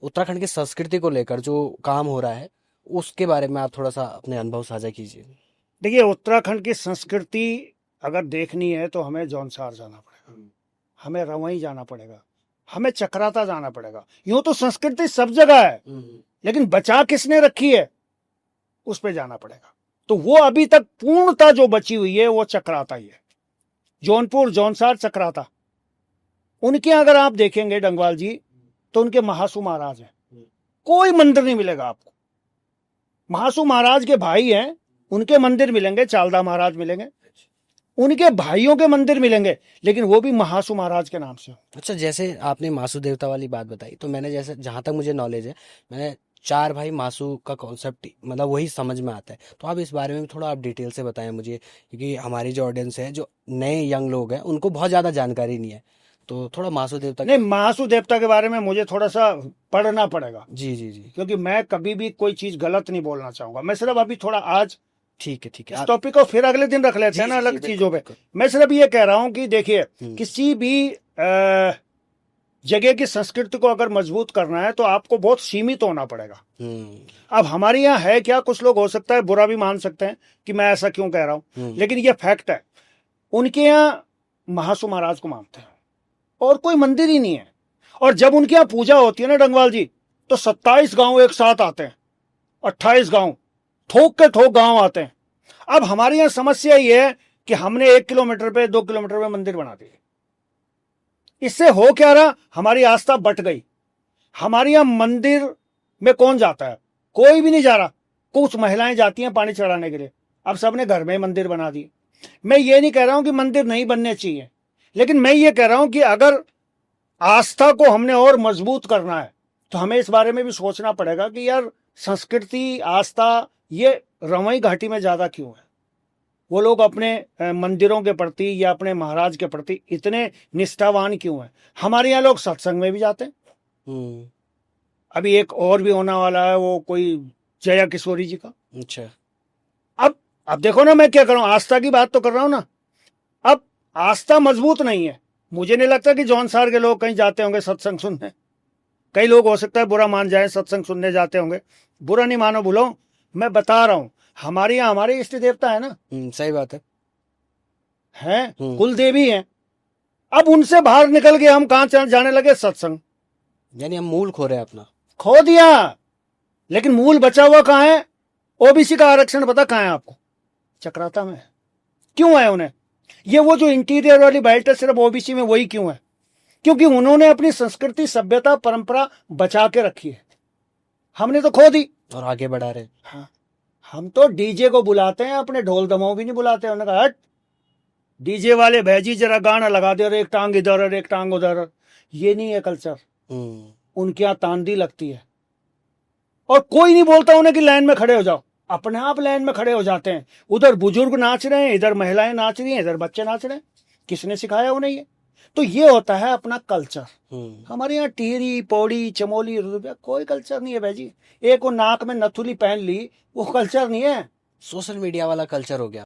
उत्तराखंड की संस्कृति को लेकर जो काम हो रहा है, उसके बारे में आप थोड़ा सा अपने अनुभव साझा कीजिए। देखिए, उत्तराखंड की संस्कृति अगर देखनी है तो हमें जौनसार जाना पड़ेगा, हमें रवई जाना पड़ेगा, हमें चक्राता जाना पड़ेगा। यूं तो संस्कृति सब जगह है, लेकिन बचा किसने रखी है उस पे जाना पड़ेगा। तो वो अभी तक पूर्णता जो बची हुई है वो चक्राता ही है। जौनपुर, जौनसार, चक्राता, उनके अगर आप देखेंगे डंगवाल जी, तो उनके महासू महाराज हैं। कोई मंदिर नहीं मिलेगा आपको। महासू महाराज के भाई हैं, उनके मंदिर मिलेंगे, चालदा महाराज मिलेंगे, उनके भाइयों के मंदिर मिलेंगे, लेकिन वो भी महासू महाराज के नाम से। अच्छा, जैसे आपने मासू देवता वाली बात बताई, तो मैंने जैसे जहां तक मुझे नॉलेज है, मैंने चार भाई मासू का कॉन्सेप्ट मतलब वही समझ में आता है। तो आप इस बारे में भी थोड़ा आप डिटेल से बताएं मुझे, क्योंकि हमारी जो ऑडियंस है, जो नए यंग लोग हैं, उनको बहुत ज़्यादा जानकारी नहीं है। तो थोड़ा मासू देवता नहीं, महासू देवता के बारे में मुझे थोड़ा सा पढ़ना पड़ेगा, जी जी जी, क्योंकि मैं कभी भी कोई चीज गलत नहीं बोलना चाहूंगा। मैं सिर्फ अभी थोड़ा आज ठीक है ठीक है इस टॉपिक को फिर अगले दिन रख लेते हैं ना, अलग चीजों पे। मैं सिर्फ ये कह रहा हूं कि देखिए, किसी भी जगह की संस्कृति को अगर मजबूत करना है तो आपको बहुत सीमित होना पड़ेगा। अब हमारे यहाँ है क्या, कुछ लोग हो सकता है बुरा भी मान सकते हैं कि मैं ऐसा क्यों कह रहा हूं, लेकिन ये फैक्ट है। उनके यहाँ महासू महाराज को मानते हैं और कोई मंदिर ही नहीं है। और जब उनके यहाँ पूजा होती है ना डंगवाल जी, तो 27 गांव एक साथ आते हैं, 28 गांव, थोक के थोक गांव आते हैं। अब हमारे यहाँ समस्या ये है कि हमने 1 किलोमीटर पे, 2 किलोमीटर पे मंदिर बना दिए। इससे हो क्या रहा, हमारी आस्था बट गई। हमारे यहाँ मंदिर में कौन जाता है? कोई भी नहीं जा रहा। कुछ महिलाएं जाती हैं पानी चढ़ाने के लिए, अब सबने घर में मंदिर बना दिए। मैं ये नहीं कह रहा हूं कि मंदिर नहीं बनने चाहिए, लेकिन मैं ये कह रहा हूं कि अगर आस्था को हमने और मजबूत करना है तो हमें इस बारे में भी सोचना पड़ेगा कि यार, संस्कृति, आस्था, ये रवई घाटी में ज्यादा क्यों है? वो लोग अपने मंदिरों के प्रति या अपने महाराज के प्रति इतने निष्ठावान क्यों है? हमारे यहाँ लोग सत्संग में भी जाते हैं। अभी एक और भी होने वाला है, वो कोई जया किशोरी जी का। अच्छा, अब देखो ना, मैं क्या कर रहा हूं, आस्था की बात तो कर रहा हूं ना। अब आस्था मजबूत नहीं है, मुझे नहीं लगता कि जौनसार के लोग कहीं जाते होंगे सत्संग सुनने। कई लोग हो सकता है बुरा मान जाए, सत्संग सुनने जाते होंगे, बुरा नहीं मानो भूलो। मैं बता रहा हूं, हमारे यहाँ हमारे इष्ट देवता है ना, सही बात है, है। कुल देवी है। अब उनसे बाहर निकल के हम कहां जाने लगे? सत्संग। यानी हम मूल खो रहे हैं अपना। खो दिया, लेकिन मूल बचा हुआ कहां है? ओबीसी का आरक्षण पता कहां है आपको? चक्राता में। क्यों है उन्हें? ये वो जो इंटीरियर वाली बेल्ट है सिर्फ ओबीसी में, वही क्यों है? क्योंकि उन्होंने अपनी संस्कृति, सभ्यता, परंपरा बचा के रखी है। हमने तो खो दी और आगे बढ़ा रहे। हाँ, हम तो डीजे को बुलाते हैं, अपने ढोल दमाऊ भी नहीं बुलाते। उन्होंने कहा, हट डीजे वाले भैजी जरा गाना लगा दे, और एक टांग इधर और एक टांग उधर। ये नहीं है कल्चर। उनके यहाँ तांदी लगती है और कोई नहीं बोलता उन्हें कि लाइन में खड़े हो जाओ, अपने आप लाइन में खड़े हो जाते हैं। उधर बुजुर्ग नाच रहे हैं, इधर महिलाएं नाच रही हैं, इधर बच्चे नाच रहे हैं। किसने सिखाया उन्हें ये? तो ये होता है अपना कल्चर। हमारे यहाँ टिहरी, पौड़ी, चमोली, रुद्रप्रयाग कोई कल्चर नहीं है भाई जी। एक वो नाक में नथुली पहन ली, वो कल्चर नहीं है। सोशल मीडिया वाला कल्चर हो गया।